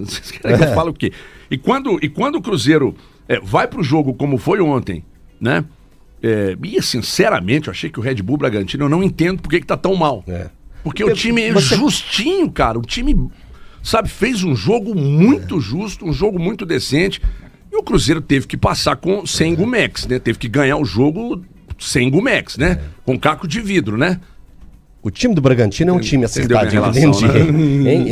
Vocês querem que eu fale o quê? E quando o Cruzeiro vai pro jogo como foi ontem, né? E sinceramente, eu achei que o Red Bull Bragantino, eu não entendo por que tá tão mal. Porque o time é justinho, cara. O time, sabe, fez um jogo muito justo, um jogo muito decente. E o Cruzeiro teve que passar sem Gumex, né? Teve que ganhar o jogo sem Gumex, né? Com caco de vidro, né? O time do Bragantino é um time acertadinho. Né?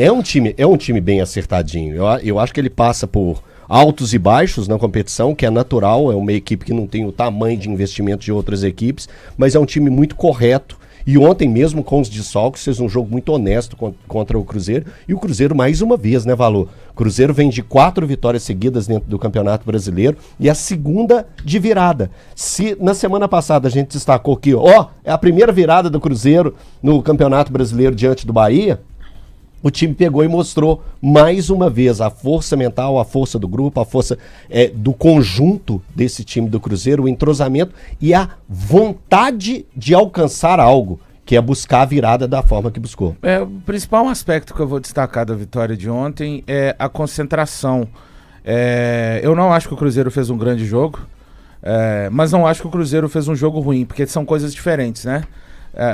É um time bem acertadinho. Eu acho que ele passa por altos e baixos na competição, que é natural, é uma equipe que não tem o tamanho de investimento de outras equipes, mas é um time muito correto. E ontem mesmo, com os desfalques, fez um jogo muito honesto contra o Cruzeiro. E o Cruzeiro, mais uma vez, né, Valor? O Cruzeiro vem de 4 vitórias seguidas dentro do Campeonato Brasileiro e a segunda de virada. Se na semana passada a gente destacou que, é a primeira virada do Cruzeiro no Campeonato Brasileiro diante do Bahia, o time pegou e mostrou mais uma vez a força mental, a força do grupo, a força do conjunto desse time do Cruzeiro, o entrosamento e a vontade de alcançar algo, que é buscar a virada da forma que buscou. O principal aspecto que eu vou destacar da vitória de ontem é a concentração. Eu não acho que o Cruzeiro fez um grande jogo, mas não acho que o Cruzeiro fez um jogo ruim, porque são coisas diferentes, né?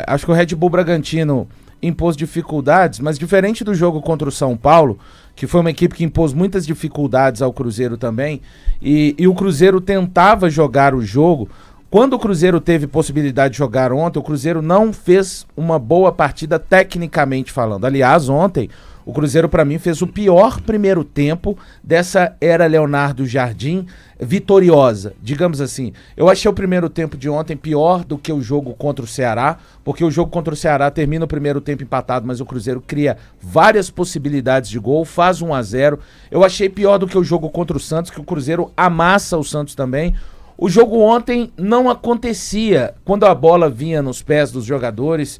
Acho que o Red Bull Bragantino impôs dificuldades, mas diferente do jogo contra o São Paulo, que foi uma equipe que impôs muitas dificuldades ao Cruzeiro também, e o Cruzeiro tentava jogar o jogo. Quando o Cruzeiro teve possibilidade de jogar ontem, o Cruzeiro não fez uma boa partida tecnicamente falando. Aliás, ontem, o Cruzeiro, para mim, fez o pior primeiro tempo dessa era Leonardo Jardim vitoriosa, digamos assim. Eu achei o primeiro tempo de ontem pior do que o jogo contra o Ceará, porque o jogo contra o Ceará termina o primeiro tempo empatado, mas o Cruzeiro cria várias possibilidades de gol, faz 1-0. Eu achei pior do que o jogo contra o Santos, que o Cruzeiro amassa o Santos também. O jogo ontem não acontecia quando a bola vinha nos pés dos jogadores,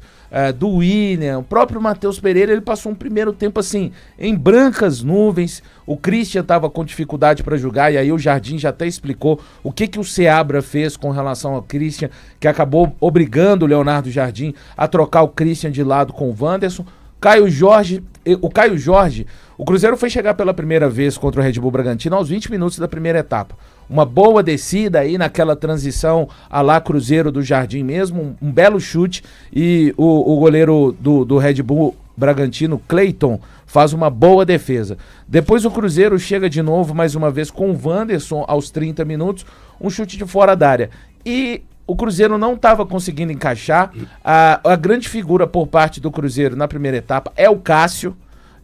do William, o próprio Matheus Pereira, ele passou um primeiro tempo assim, em brancas nuvens. O Christian estava com dificuldade para jogar, e aí o Jardim já até explicou o que o Seabra fez com relação ao Christian, que acabou obrigando o Leonardo Jardim a trocar o Christian de lado com o Wanderson. O Caio Jorge, o Cruzeiro foi chegar pela primeira vez contra o Red Bull Bragantino aos 20 minutos da primeira etapa. Uma boa descida aí naquela transição à lá Cruzeiro do Jardim mesmo, um belo chute, e o goleiro do Red Bull Bragantino, Cleiton, faz uma boa defesa. Depois o Cruzeiro chega de novo, mais uma vez, com o Wanderson aos 30 minutos, um chute de fora da área. E o Cruzeiro não estava conseguindo encaixar. A grande figura por parte do Cruzeiro na primeira etapa é o Cássio.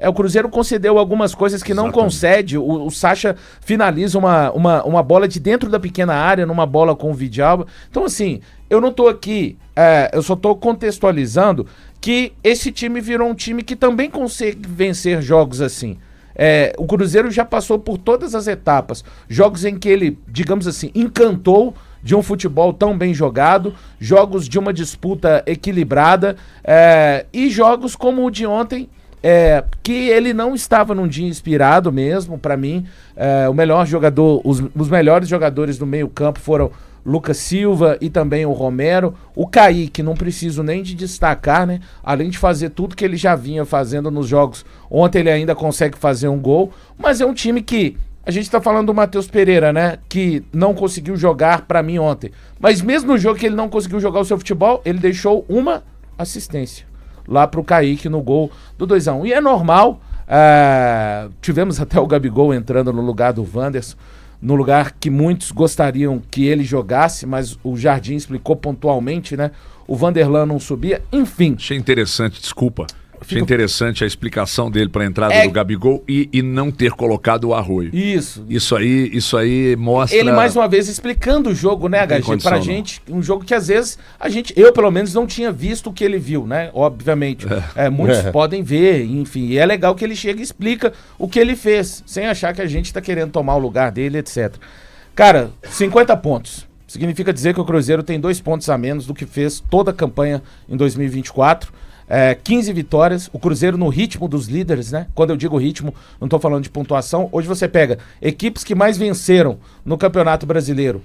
O Cruzeiro concedeu algumas coisas que não concede. O Sacha finaliza uma bola de dentro da pequena área, numa bola com o Vidalba. Então, assim, eu não tô aqui, eu só tô contextualizando que esse time virou um time que também consegue vencer jogos assim. O Cruzeiro já passou por todas as etapas. Jogos em que ele, digamos assim, encantou de um futebol tão bem jogado, jogos de uma disputa equilibrada, e jogos como o de ontem, que ele não estava num dia inspirado mesmo. Para mim, o melhor jogador, os melhores jogadores do meio campo foram Lucas Silva e também o Romero. O Kaique, não preciso nem de destacar, né? Além de fazer tudo que ele já vinha fazendo nos jogos, ontem ele ainda consegue fazer um gol, mas é um time que, a gente tá falando do Matheus Pereira, né? Que não conseguiu jogar pra mim ontem. Mas mesmo no jogo que ele não conseguiu jogar o seu futebol, ele deixou uma assistência lá pro Kaique no gol do 2-1. E é normal, tivemos até o Gabigol entrando no lugar do Wanderson, no lugar que muitos gostariam que ele jogasse, mas o Jardim explicou pontualmente, né? O Vanderlan não subia, enfim. Achei interessante, desculpa. Achei interessante a explicação dele para a entrada do Gabigol e não ter colocado o Arroio. Isso aí mostra... Ele mais uma vez explicando o jogo, né, HG? Pra gente, um jogo que às vezes eu pelo menos não tinha visto o que ele viu, né? Obviamente. Muitos podem ver, enfim. E é legal que ele chega e explica o que ele fez, sem achar que a gente tá querendo tomar o lugar dele, etc. Cara, 50 pontos. Significa dizer que o Cruzeiro tem 2 pontos a menos do que fez toda a campanha em 2024. 15 vitórias, o Cruzeiro no ritmo dos líderes, né? Quando eu digo ritmo, não tô falando de pontuação. Hoje você pega equipes que mais venceram no Campeonato Brasileiro,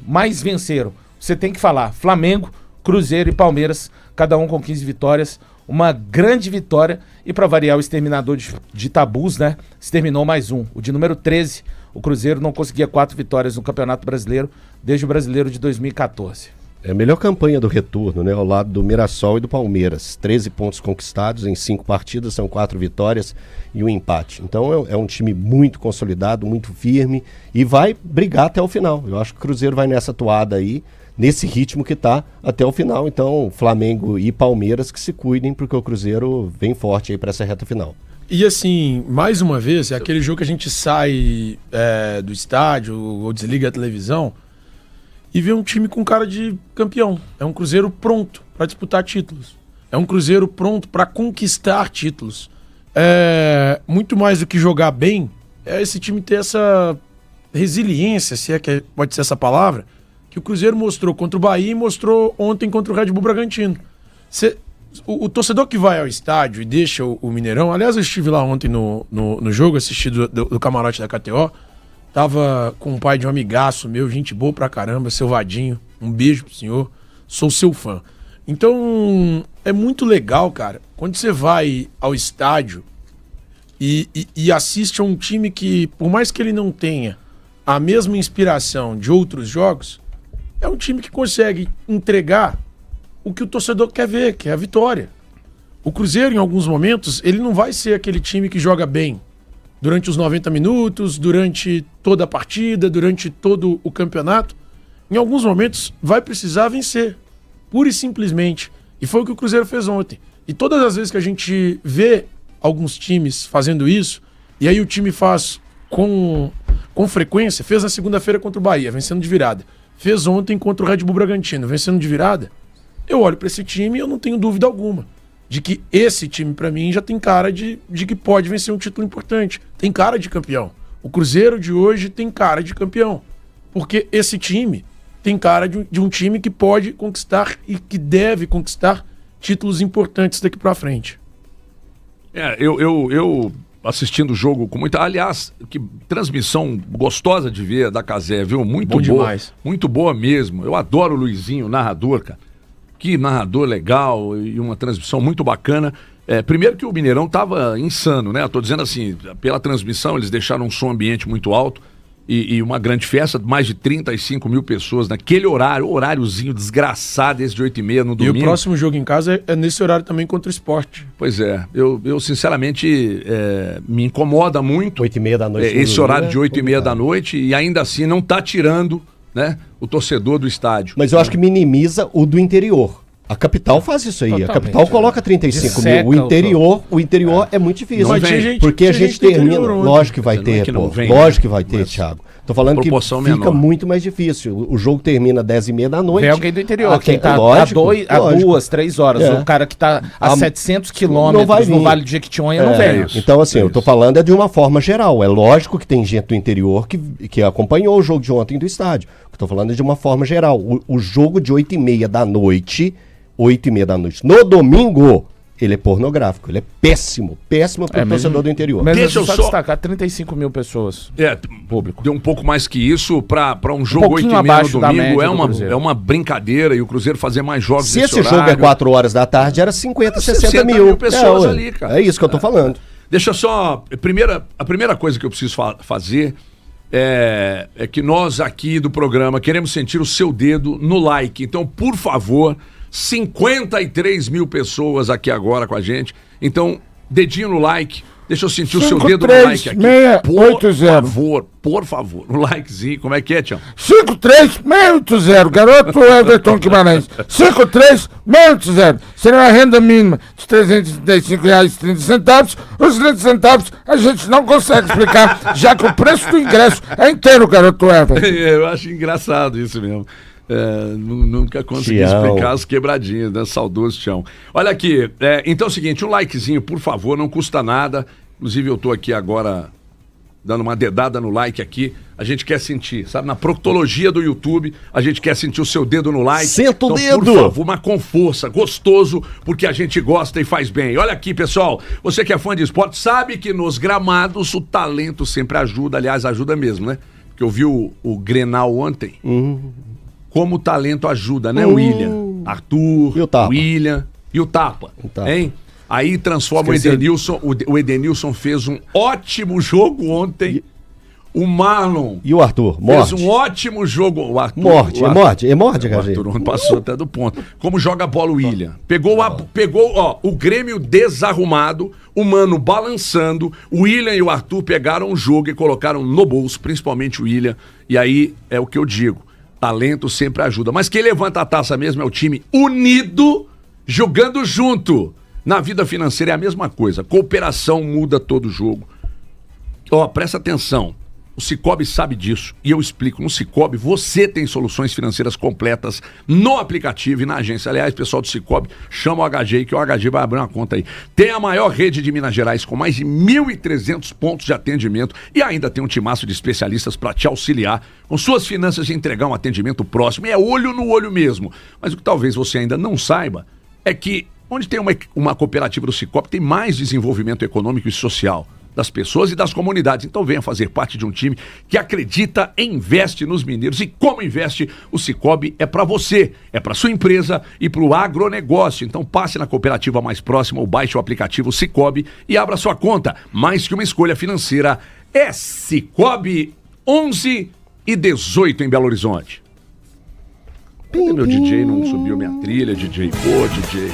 você tem que falar Flamengo, Cruzeiro e Palmeiras, cada um com 15 vitórias. uma grande vitória. E para variar o exterminador de tabus, né? Exterminou mais um. O de número 13, o Cruzeiro não conseguia 4 vitórias no Campeonato Brasileiro desde o Brasileiro de 2014. É a melhor campanha do retorno, né? Ao lado do Mirassol e do Palmeiras. 13 pontos conquistados em 5 partidas, são 4 vitórias e um empate. Então é um time muito consolidado, muito firme e vai brigar até o final. Eu acho que o Cruzeiro vai nessa toada aí, nesse ritmo que tá até o final. Então, Flamengo e Palmeiras que se cuidem, porque o Cruzeiro vem forte aí para essa reta final. E assim, mais uma vez, é aquele jogo que a gente sai do estádio ou desliga a televisão e vê um time com cara de campeão. É um Cruzeiro pronto para disputar títulos. É um Cruzeiro pronto para conquistar títulos. Muito mais do que jogar bem, é esse time ter essa resiliência, se é que pode ser essa palavra, que o Cruzeiro mostrou contra o Bahia e mostrou ontem contra o Red Bull Bragantino. O torcedor que vai ao estádio e deixa o Mineirão... Aliás, eu estive lá ontem no jogo, assisti do camarote da KTO. Tava com o pai de um amigaço meu, gente boa pra caramba, seu Vadinho. Um beijo pro senhor. Sou seu fã. Então, é muito legal, cara, quando você vai ao estádio e assiste a um time que, por mais que ele não tenha a mesma inspiração de outros jogos, é um time que consegue entregar o que o torcedor quer ver, que é a vitória. O Cruzeiro, em alguns momentos, ele não vai ser aquele time que joga bem durante os 90 minutos, durante toda a partida, durante todo o campeonato. Em alguns momentos, vai precisar vencer, pura e simplesmente. E foi o que o Cruzeiro fez ontem. E todas as vezes que a gente vê alguns times fazendo isso, e aí o time faz com frequência, fez na segunda-feira contra o Bahia, vencendo de virada. Fez ontem contra o Red Bull Bragantino, vencendo de virada. Eu olho para esse time e eu não tenho dúvida alguma de que esse time, para mim, já tem cara de que pode vencer um título importante. Tem cara de campeão. O Cruzeiro de hoje tem cara de campeão. Porque esse time tem cara de um time que pode conquistar e que deve conquistar títulos importantes daqui para frente. Eu assistindo o jogo com muita... Aliás, que transmissão gostosa de ver da Cazé, viu? Muito bom boa. Demais. Muito boa mesmo. Eu adoro o Luizinho, o narrador, cara. Que narrador legal e uma transmissão muito bacana. Primeiro que o Mineirão tava insano, né? Eu tô dizendo assim, pela transmissão eles deixaram um som ambiente muito alto e uma grande festa, mais de 35 mil pessoas naquele horáriozinho desgraçado, esse de 8h30 no domingo. E o próximo jogo em casa é nesse horário também contra o Sport. Pois é, eu sinceramente me incomoda muito 8h30 da noite. Esse horário de 8h30 da noite e ainda assim não tá tirando, né, o torcedor do estádio. Mas eu acho que minimiza o do interior. A capital faz isso aí. Totalmente, A capital coloca 35 mil. O interior é muito difícil. Não vem. Porque a gente termina. Lógico que vai Não é ter, que não pô. vem, Lógico que né? vai ter, Mas Thiago. Tô falando que proporção fica menor. muito mais difícil. O jogo termina 10h30 da noite. Vem alguém do interior, quem tá lógico, a 2, 3 horas. É. O cara que tá a 700 não vai quilômetros vir. no Vale do Jequitinhonha não vem. isso. Então, assim, eu tô falando de uma forma geral. É lógico que tem gente do interior que acompanhou o jogo de ontem do estádio. Eu tô falando de uma forma geral. O jogo de 8h30 da noite, 8h30 da noite, no domingo, ele é pornográfico. Ele é péssimo pro torcedor do interior. Mas Deixa eu só só destacar, 35 mil pessoas. Público. Deu um pouco mais que isso para um jogo pouquinho 8h30 abaixo no da domingo. média É do uma, Cruzeiro. é uma brincadeira e o Cruzeiro fazer mais jogos Se nesse esse jogo é horário. 4 horas da tarde, era 50, 60 mil. pessoas ué. ali, cara. É isso que eu tô falando. Deixa só... A primeira coisa que eu preciso fazer é que nós aqui do programa queremos sentir o seu dedo no like. Então, por favor, 53 mil pessoas aqui agora com a gente. Então, dedinho no like. Deixa eu sentir o seu dedo no like aqui. 53-680. Por favor, um likezinho. Como é que é, Tião? 53-680, garoto Everton Guimarães. 53-680. Seria uma renda mínima de R$ 335,30. Os 30 centavos a gente não consegue explicar, já que o preço do ingresso é inteiro, garoto Everton. Eu acho engraçado isso mesmo. Nunca consegui Tião. explicar as quebradinhas, né? Saudoso Tião. Olha aqui, então é o seguinte, um likezinho, por favor, não custa nada. Inclusive eu tô aqui agora dando uma dedada no like aqui. A gente quer sentir, sabe? Na proctologia do YouTube, a gente quer sentir o seu dedo no like. Senta o então, dedo! Por favor, mas com força, gostoso, porque a gente gosta e faz bem. Olha aqui, pessoal, você que é fã de esporte, sabe que nos gramados o talento sempre ajuda. Aliás, ajuda mesmo, né? Porque eu vi o Grenal ontem. Como o talento ajuda, né, William? Arthur, E o Tapa? William, E o tapa, tapa. hein? Aí transforma o Edenilson. O Edenilson fez um ótimo jogo ontem. O Marlon. E o Arthur? Morde. Fez um ótimo jogo. O Arthur, morde, o Arthur passou até do ponto. Como joga a bola o William. Pegou o Grêmio desarrumado, o Mano balançando, o William e o Arthur pegaram o jogo e colocaram no bolso, principalmente o William. E aí é o que eu digo, talento sempre ajuda. Mas quem levanta a taça mesmo é o time unido, jogando junto. Na vida financeira é a mesma coisa, cooperação muda todo o jogo. Presta atenção. O Cicobi sabe disso e eu explico. No Cicobi você tem soluções financeiras completas no aplicativo e na agência. Aliás, pessoal do Cicobi, chama o HG que o HG vai abrir uma conta aí. Tem a maior rede de Minas Gerais com mais de 1.300 pontos de atendimento e ainda tem um timaço de especialistas para te auxiliar com suas finanças e entregar um atendimento próximo. E é olho no olho mesmo. Mas o que talvez você ainda não saiba é que onde tem uma cooperativa do Cicobi tem mais desenvolvimento econômico e social das pessoas e das comunidades. Então venha fazer parte de um time que acredita e investe nos mineiros. E como investe, o Cicobi é para você, é para sua empresa e para o agronegócio. Então passe na cooperativa mais próxima ou baixe o aplicativo Cicobi e abra sua conta. Mais que uma escolha financeira, é Cicobi 11 e 18 em Belo Horizonte. Cadê meu DJ? Não subiu minha trilha, DJ. Pô, DJ.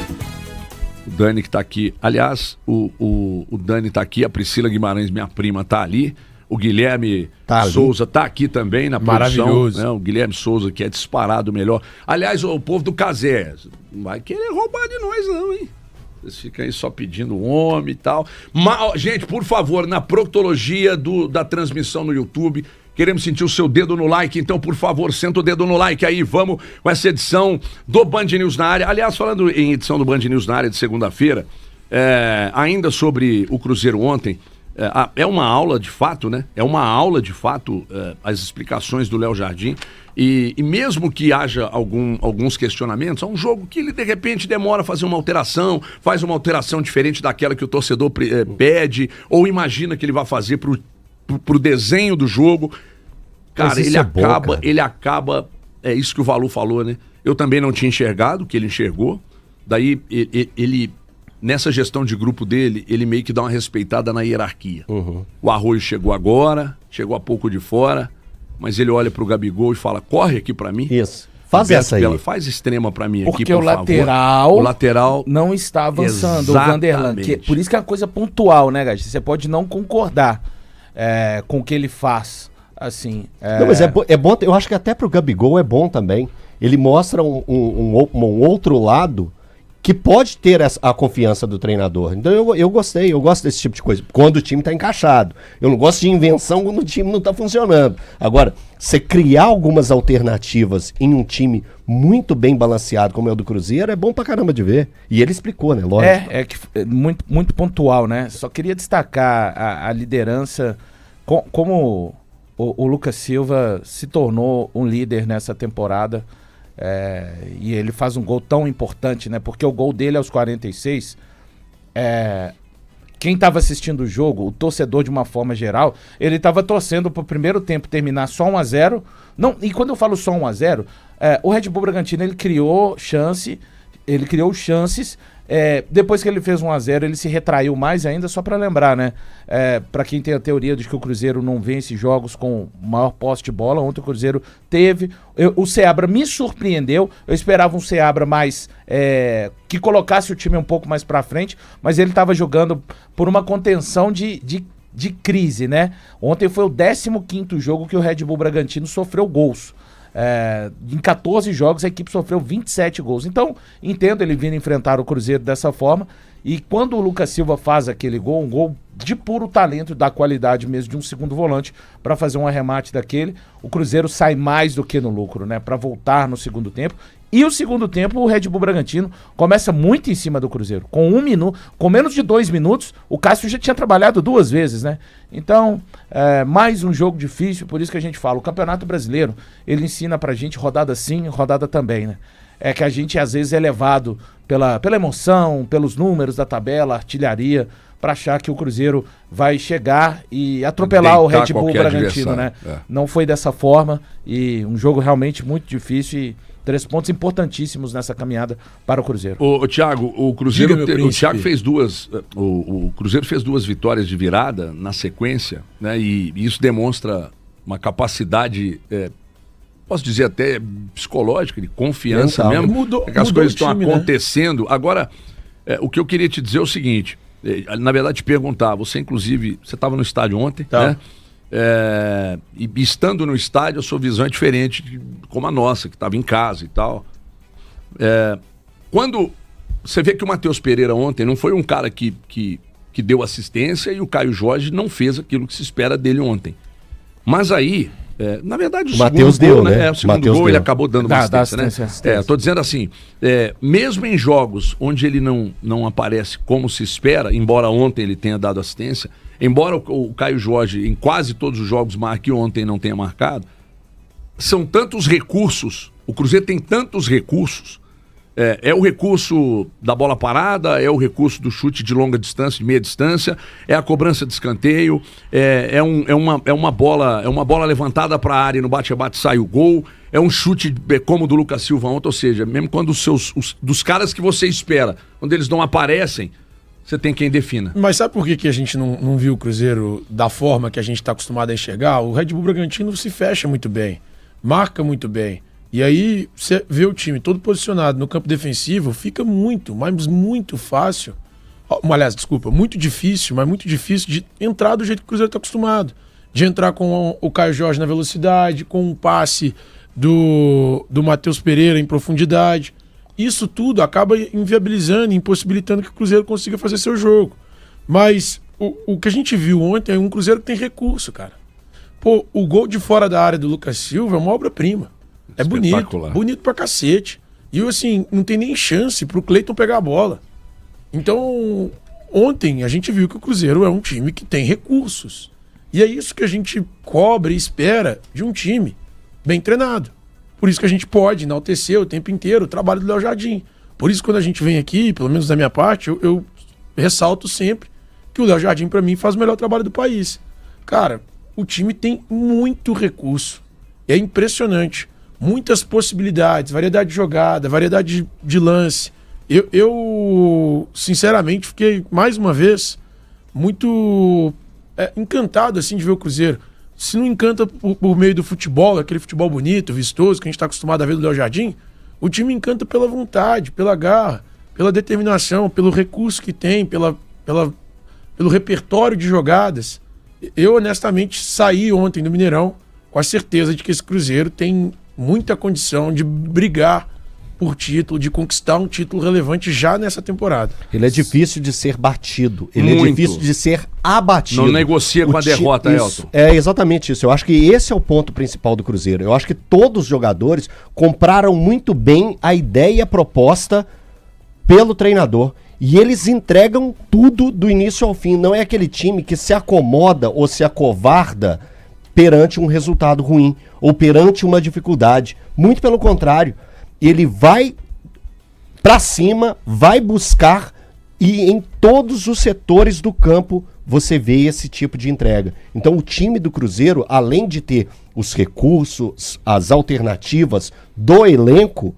O Dani que tá aqui. Aliás, o Dani tá aqui, a Priscila Guimarães, minha prima, tá ali. O Guilherme Souza tá aqui também na produção. Maravilhoso. Né? O Guilherme Souza, que é disparado o melhor. Aliás, o povo do Casé não vai querer roubar de nós não, hein? Vocês ficam aí só pedindo homem e tal. Mas, gente, por favor, na proctologia da transmissão no YouTube, queremos sentir o seu dedo no like, então, por favor, senta o dedo no like aí, vamos com essa edição do Band News na área. Aliás, falando em edição do Band News na área de segunda-feira, ainda sobre o Cruzeiro ontem, é uma aula de fato, né? É uma aula de fato, as explicações do Léo Jardim, e mesmo que haja alguns questionamentos, é um jogo que ele, de repente, demora a fazer uma alteração, faz uma alteração diferente daquela que o torcedor pede, ou imagina que ele vai fazer pro desenho do jogo. Cara, ele acaba, é isso que o Valu falou, né? Eu também não tinha enxergado o que ele enxergou. Daí ele nessa gestão de grupo dele, ele meio que dá uma respeitada na hierarquia. O Arroio chegou agora, chegou a pouco de fora, mas ele olha pro Gabigol e fala: corre aqui pra mim. Isso. Faz essa aí. Faz extrema pra mim porque aqui, por favor. O lateral não está avançando. Exatamente. O Vanderlan. Por isso que é uma coisa pontual, né, Gatti? Você pode não concordar com o que ele faz, assim. Não, mas é bom, eu acho que até pro Gabigol é bom também. Ele mostra um outro lado que pode ter a confiança do treinador. Então eu gostei, eu gosto desse tipo de coisa, quando o time tá encaixado. Eu não gosto de invenção quando o time não tá funcionando. Agora, você criar algumas alternativas em um time muito bem balanceado, como é o do Cruzeiro, é bom pra caramba de ver. E ele explicou, né? Lógico. É muito, muito pontual, né? Só queria destacar a liderança, como o Lucas Silva se tornou um líder nessa temporada. E ele faz um gol tão importante, né? Porque o gol dele aos 46, quem estava assistindo o jogo, o torcedor de uma forma geral, ele estava torcendo pro primeiro tempo terminar só 1-0. Não, e quando eu falo só 1-0, o Red Bull Bragantino ele criou chances. Depois que ele fez 1-0, ele se retraiu mais ainda, só para lembrar, né? Para quem tem a teoria de que o Cruzeiro não vence jogos com maior posse de bola, ontem o Cruzeiro teve. O Seabra me surpreendeu, eu esperava um Seabra mais que colocasse o time um pouco mais para frente, mas ele estava jogando por uma contenção de crise, né? Ontem foi o 15º jogo que o Red Bull Bragantino sofreu gols. Em 14 jogos a equipe sofreu 27 gols. Então, entendo ele vindo enfrentar o Cruzeiro dessa forma. E quando o Lucas Silva faz aquele gol, um gol de puro talento, da qualidade mesmo de um segundo volante, para fazer um arremate daquele, o Cruzeiro sai mais do que no lucro, né? Para voltar no segundo tempo. E o segundo tempo, o Red Bull Bragantino começa muito em cima do Cruzeiro. Com 1 minuto, com menos de 2 minutos, o Cássio já tinha trabalhado 2 vezes, né? Então, mais um jogo difícil, por isso que a gente fala, o Campeonato Brasileiro, ele ensina pra gente rodada sim, rodada também, né? É que a gente às vezes é levado pela emoção, pelos números da tabela, artilharia, para achar que o Cruzeiro vai chegar e atropelar o Red Bull Bragantino, né? Não foi dessa forma, e um jogo realmente muito difícil, 3 pontos importantíssimos nessa caminhada para o Cruzeiro. Ô, Thiago, o Cruzeiro, Diga, meu o Thiago fez o Cruzeiro fez 2 vitórias de virada na sequência, né? E isso demonstra uma capacidade, posso dizer até psicológica, de confiança mesmo. Mudou que as coisas estão time, acontecendo. Né? Agora, o que eu queria te dizer é o seguinte, na verdade te perguntar, você inclusive, você estava no estádio ontem, né? E estando no estádio, a sua visão é diferente como a nossa, que estava em casa e tal. Quando você vê que o Matheus Pereira ontem não foi um cara que deu assistência e o Caio Jorge não fez aquilo que se espera dele ontem. Mas aí, na verdade, o Matheus segundo gol, deu, né? O segundo gol ele acabou dando uma assistência, assistência. Tô dizendo assim, mesmo em jogos onde ele não aparece como se espera, embora ontem ele tenha dado assistência, embora o Caio Jorge em quase todos os jogos marque, ontem não tenha marcado, são tantos recursos, o Cruzeiro tem tantos recursos, é o recurso da bola parada, é o recurso do chute de longa distância, de meia distância, é a cobrança de escanteio, é uma bola levantada para a área e no bate-rebate sai o gol, é um chute como o do Lucas Silva ontem, ou seja, mesmo quando dos caras que você espera, quando eles não aparecem, você tem quem defina. Mas sabe por que a gente não viu o Cruzeiro da forma que a gente está acostumado a enxergar? O Red Bull Bragantino se fecha muito bem, marca muito bem. E aí você vê o time todo posicionado no campo defensivo, fica muito, mas muito fácil. Aliás, desculpa, muito difícil, mas muito difícil de entrar do jeito que o Cruzeiro está acostumado. De entrar com o Caio Jorge na velocidade, com um passe do Matheus Pereira em profundidade. Isso tudo acaba inviabilizando, impossibilitando que o Cruzeiro consiga fazer seu jogo. Mas o que a gente viu ontem é um Cruzeiro que tem recurso, cara. Pô, o gol de fora da área do Lucas Silva é uma obra-prima. É bonito pra cacete. E assim, não tem nem chance pro Cleiton pegar a bola. Então, ontem a gente viu que o Cruzeiro é um time que tem recursos. E é isso que a gente cobra e espera de um time bem treinado. Por isso que a gente pode enaltecer o tempo inteiro o trabalho do Léo Jardim. Por isso, quando a gente vem aqui, pelo menos da minha parte, eu ressalto sempre que o Léo Jardim, pra mim, faz o melhor trabalho do país. Cara, o time tem muito recurso. É impressionante. Muitas possibilidades, variedade de jogada, variedade de lance. Eu sinceramente, fiquei, mais uma vez, muito encantado assim, de ver o Cruzeiro. Se não encanta por meio do futebol, aquele futebol bonito, vistoso, que a gente está acostumado a ver do Léo Jardim, o time encanta pela vontade, pela garra, pela determinação, pelo recurso que tem, pelo repertório de jogadas. Eu, honestamente, saí ontem do Mineirão com a certeza de que esse Cruzeiro tem muita condição de brigar por título, de conquistar um título relevante já nessa temporada. Ele é difícil de ser batido, ele é difícil de ser abatido. Não negocia com a derrota, Elton. É exatamente isso. Eu acho que esse é o ponto principal do Cruzeiro. Eu acho que todos os jogadores compraram muito bem a ideia e a proposta pelo treinador. E eles entregam tudo do início ao fim. Não é aquele time que se acomoda ou se acovarda perante um resultado ruim ou perante uma dificuldade. Muito pelo contrário, ele vai para cima, vai buscar, e em todos os setores do campo você vê esse tipo de entrega. Então o time do Cruzeiro, além de ter os recursos, as alternativas do elenco,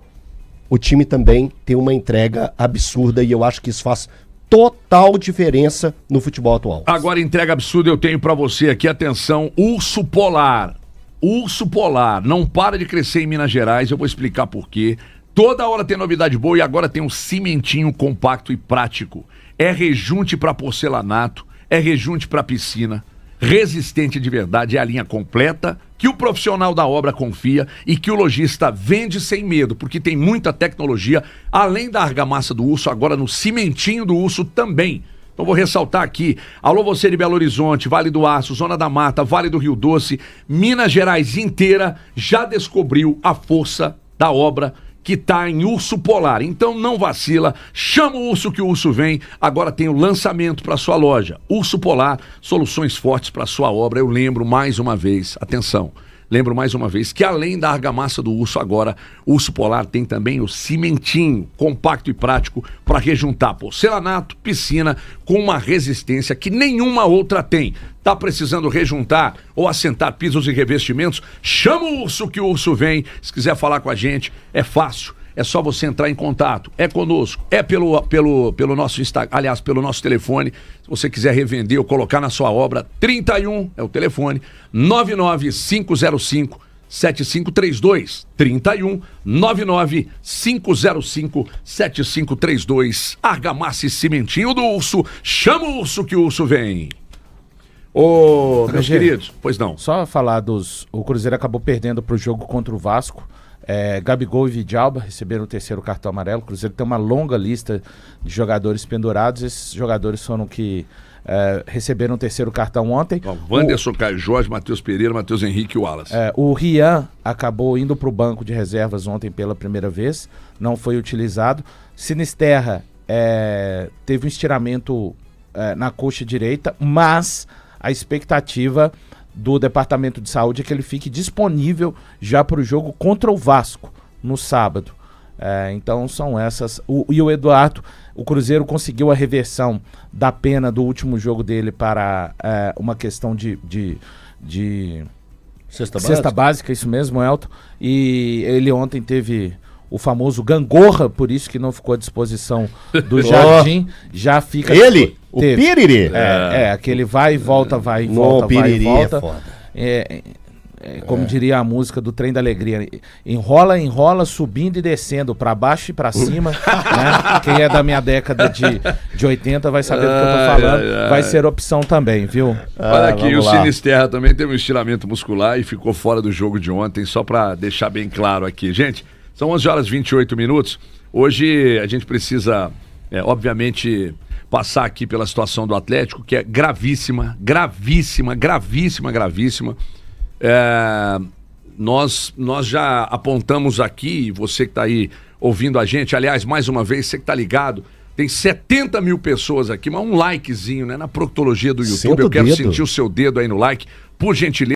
o time também tem uma entrega absurda, e eu acho que isso faz total diferença no futebol atual. Agora, entrega absurda eu tenho pra você aqui, atenção, urso polar. Urso polar não para de crescer em Minas Gerais, eu vou explicar por quê. Toda hora tem novidade boa e agora tem um cimentinho compacto e prático. É rejunte pra porcelanato, é rejunte pra piscina, resistente de verdade, é a linha completa que o profissional da obra confia e que o lojista vende sem medo, porque tem muita tecnologia, além da argamassa do urso, agora no cimentinho do urso também. Então vou ressaltar aqui, alô você de Belo Horizonte, Vale do Aço, Zona da Mata, Vale do Rio Doce, Minas Gerais inteira já descobriu a força da obra que tá em urso polar. Então não vacila, chama o urso que o urso vem. Agora tem o lançamento para sua loja. Urso Polar, soluções fortes para sua obra. Eu lembro mais uma vez, atenção, Lembro mais uma vez que além da argamassa do Urso, agora o Urso Polar tem também o cimentinho, compacto e prático para rejuntar porcelanato, piscina, com uma resistência que nenhuma outra tem. Tá precisando rejuntar ou assentar pisos e revestimentos? Chama o Urso que o Urso vem. Se quiser falar com a gente, é fácil. É só você entrar em contato. É conosco. É pelo nosso Instagram, aliás, pelo nosso telefone. Se você quiser revender ou colocar na sua obra, 31 é o telefone, 99505 7532, 31 99505 7532. Argamassa e cimentinho do Urso. Chama o Urso que o Urso vem. Ô, meus queridos, pois não. Só falar o Cruzeiro acabou perdendo pro jogo contra o Vasco. Gabigol e Vidalba receberam o terceiro cartão amarelo. O Cruzeiro tem uma longa lista de jogadores pendurados. Esses jogadores foram que receberam o terceiro cartão ontem. Wanderson, Caio Jorge, Matheus Pereira, Matheus Henrique e Wallace. O Rian acabou indo para o banco de reservas ontem pela primeira vez. Não foi utilizado. Sinisterra teve um estiramento na coxa direita, mas a expectativa do Departamento de Saúde é que ele fique disponível já para o jogo contra o Vasco no sábado. Então são essas. E o Eduardo, o Cruzeiro conseguiu a reversão da pena do último jogo dele para uma questão de cesta básica, isso mesmo, Elton. E ele ontem teve o famoso gangorra, por isso que não ficou à disposição do Jardim. Já fica. Ele? O Piriri? Aquele vai e volta, vai e volta, vai e volta. Como diria a música do Trem da Alegria, enrola, enrola, subindo e descendo, pra baixo e pra cima, né? Quem é da minha década de 80 vai saber do que eu tô falando, vai ser opção também, viu? Olha aqui, o Sinisterra também teve um estiramento muscular e ficou fora do jogo de ontem, só pra deixar bem claro aqui. Gente, são 11 horas e 28 minutos, hoje a gente precisa, obviamente, passar aqui pela situação do Atlético, que é gravíssima, gravíssima, gravíssima, gravíssima. Nós já apontamos aqui, você que está aí ouvindo a gente, aliás, mais uma vez, você que está ligado, tem 70 mil pessoas aqui, mas um likezinho, né, na proctologia do YouTube, eu quero sentir o seu dedo aí no like, por gentileza.